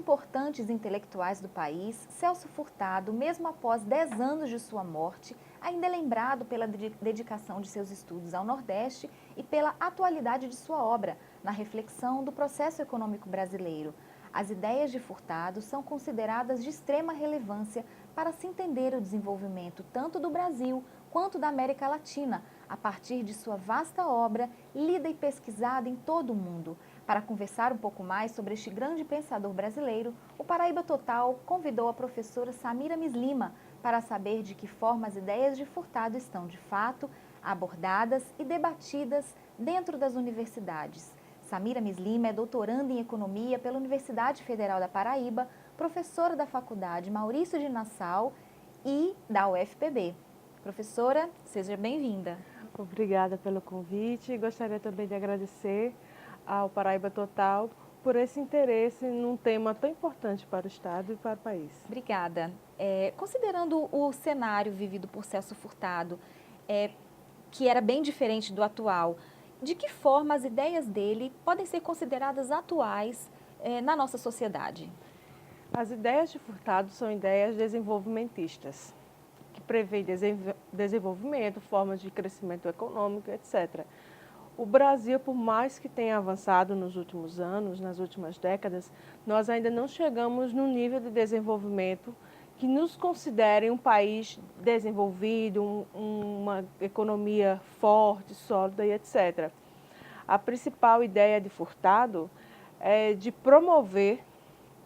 importantes intelectuais do país, Celso Furtado, mesmo após 10 anos de sua morte, ainda é lembrado pela dedicação de seus estudos ao Nordeste e pela atualidade de sua obra, na reflexão do processo econômico brasileiro. As ideias de Furtado são consideradas de extrema relevância para se entender o desenvolvimento tanto do Brasil quanto da América Latina, a partir de sua vasta obra, lida e pesquisada em todo o mundo. Para conversar um pouco mais sobre este grande pensador brasileiro, o Paraíba Total convidou a professora Samira Mislima para saber de que forma as ideias de Furtado estão, de fato, abordadas e debatidas dentro das universidades. Samira Mislima é doutoranda em Economia pela Universidade Federal da Paraíba, professora da Faculdade Maurício de Nassau e da UFPB. Professora, seja bem-vinda. Obrigada pelo convite. Gostaria também de agradecer ao Paraíba Total por esse interesse num tema tão importante para o Estado e para o país. Obrigada. Considerando o cenário vivido por Celso Furtado, que era bem diferente do atual, de que forma as ideias dele podem ser consideradas atuais na nossa sociedade? As ideias de Furtado são ideias desenvolvimentistas, que prevêem desenvolvimento, formas de crescimento econômico, etc. O Brasil, por mais que tenha avançado nos últimos anos, nas últimas décadas, nós ainda não chegamos no nível de desenvolvimento que nos considere um país desenvolvido, uma economia forte, sólida e etc. A principal ideia de Furtado é de promover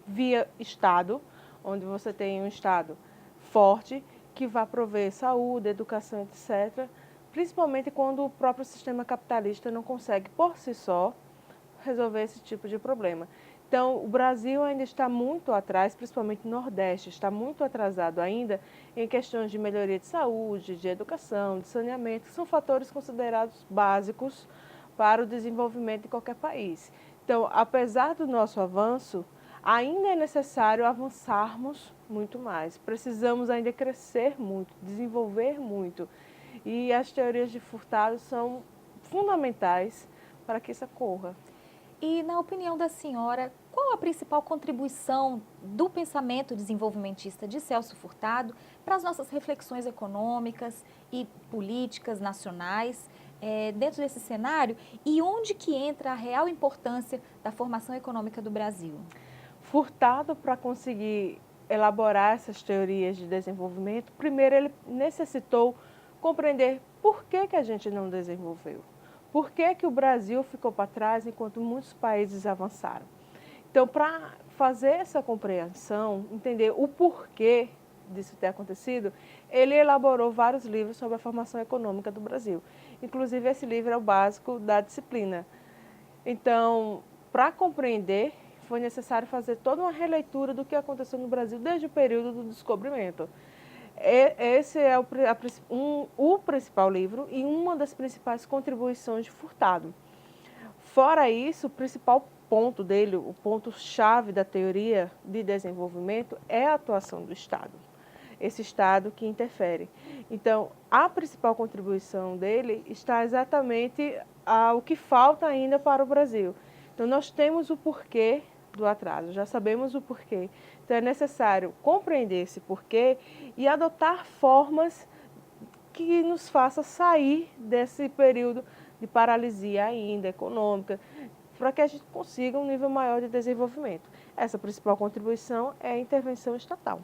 via Estado, onde você tem um Estado forte, que vai prover saúde, educação, etc., principalmente quando o próprio sistema capitalista não consegue, por si só, resolver esse tipo de problema. Então, o Brasil ainda está muito atrás, principalmente o Nordeste, está muito atrasado ainda em questões de melhoria de saúde, de educação, de saneamento, que são fatores considerados básicos para o desenvolvimento de qualquer país. Então, apesar do nosso avanço, ainda é necessário avançarmos muito mais. Precisamos ainda crescer muito, desenvolver muito. E as teorias de Furtado são fundamentais para que isso ocorra. E, na opinião da senhora, qual a principal contribuição do pensamento desenvolvimentista de Celso Furtado para as nossas reflexões econômicas e políticas nacionais dentro desse cenário? E onde que entra a real importância da formação econômica do Brasil? Furtado, para conseguir elaborar essas teorias de desenvolvimento, primeiro ele necessitou compreender por que a gente não desenvolveu. Por que o Brasil ficou para trás enquanto muitos países avançaram? Então, para fazer essa compreensão, entender o porquê disso ter acontecido, ele elaborou vários livros sobre a formação econômica do Brasil. Inclusive, esse livro é o básico da disciplina. Então, para compreender, foi necessário fazer toda uma releitura do que aconteceu no Brasil desde o período do descobrimento. Esse é o principal livro e uma das principais contribuições de Furtado. Fora isso, o principal ponto dele, o ponto-chave da teoria de desenvolvimento é a atuação do Estado. Esse Estado que interfere. Então, a principal contribuição dele está exatamente ao que falta ainda para o Brasil. Então, nós temos o porquê do atraso, já sabemos o porquê. Então, é necessário compreender esse porquê e adotar formas que nos façam sair desse período de paralisia ainda econômica, para que a gente consiga um nível maior de desenvolvimento. Essa principal contribuição é a intervenção estatal.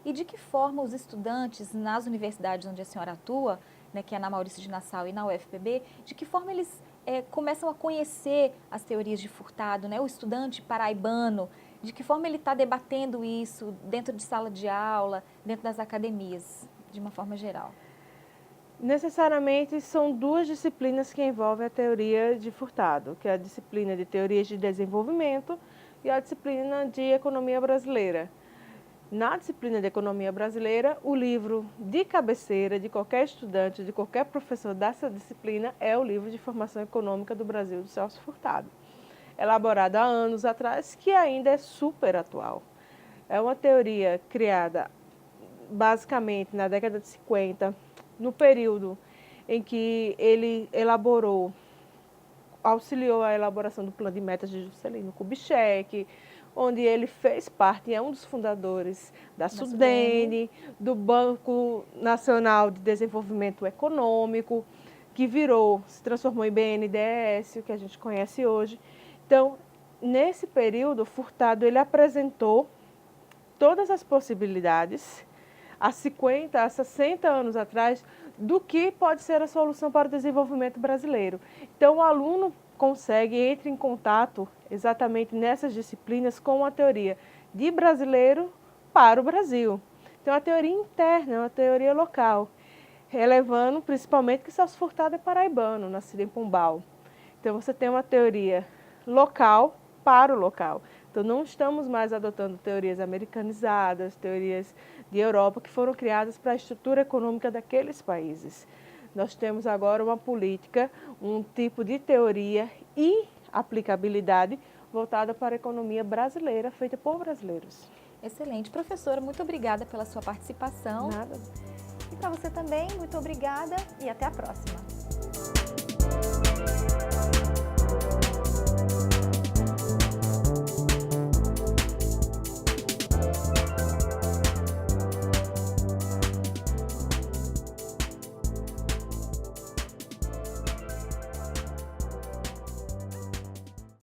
E de que forma os estudantes nas universidades onde a senhora atua, que é na Maurício de Nassau e na UFPB, de que forma eles começam a conhecer as teorias de Furtado, o estudante paraibano, de que forma ele está debatendo isso dentro de sala de aula, dentro das academias, de uma forma geral? Necessariamente são duas disciplinas que envolvem a teoria de Furtado, que é a disciplina de teorias de desenvolvimento e a disciplina de economia brasileira. Na disciplina de economia brasileira, o livro de cabeceira de qualquer estudante, de qualquer professor dessa disciplina é o livro de formação econômica do Brasil, do Celso Furtado, elaborado há anos atrás, que ainda é super atual. É uma teoria criada basicamente na década de 50, no período em que ele auxiliou a elaboração do plano de metas de Juscelino Kubitschek, onde ele fez parte, é um dos fundadores da Sudene, do Banco Nacional de Desenvolvimento Econômico, que se transformou em BNDES, o que a gente conhece hoje. Então, nesse período, Furtado ele apresentou todas as possibilidades, há 50, há 60 anos atrás, do que pode ser a solução para o desenvolvimento brasileiro. Então, o aluno entra em contato exatamente nessas disciplinas com a teoria de brasileiro para o Brasil. Então, a teoria interna, uma teoria local, relevando principalmente que Celso Furtado é paraibano, nascido em Pombal. Então, você tem uma teoria local para o local. Então, não estamos mais adotando teorias americanizadas, teorias de Europa, que foram criadas para a estrutura econômica daqueles países. Nós temos agora uma política, um tipo de teoria e aplicabilidade voltada para a economia brasileira, feita por brasileiros. Excelente. Professora, muito obrigada pela sua participação. Nada. E para você também, muito obrigada e até a próxima.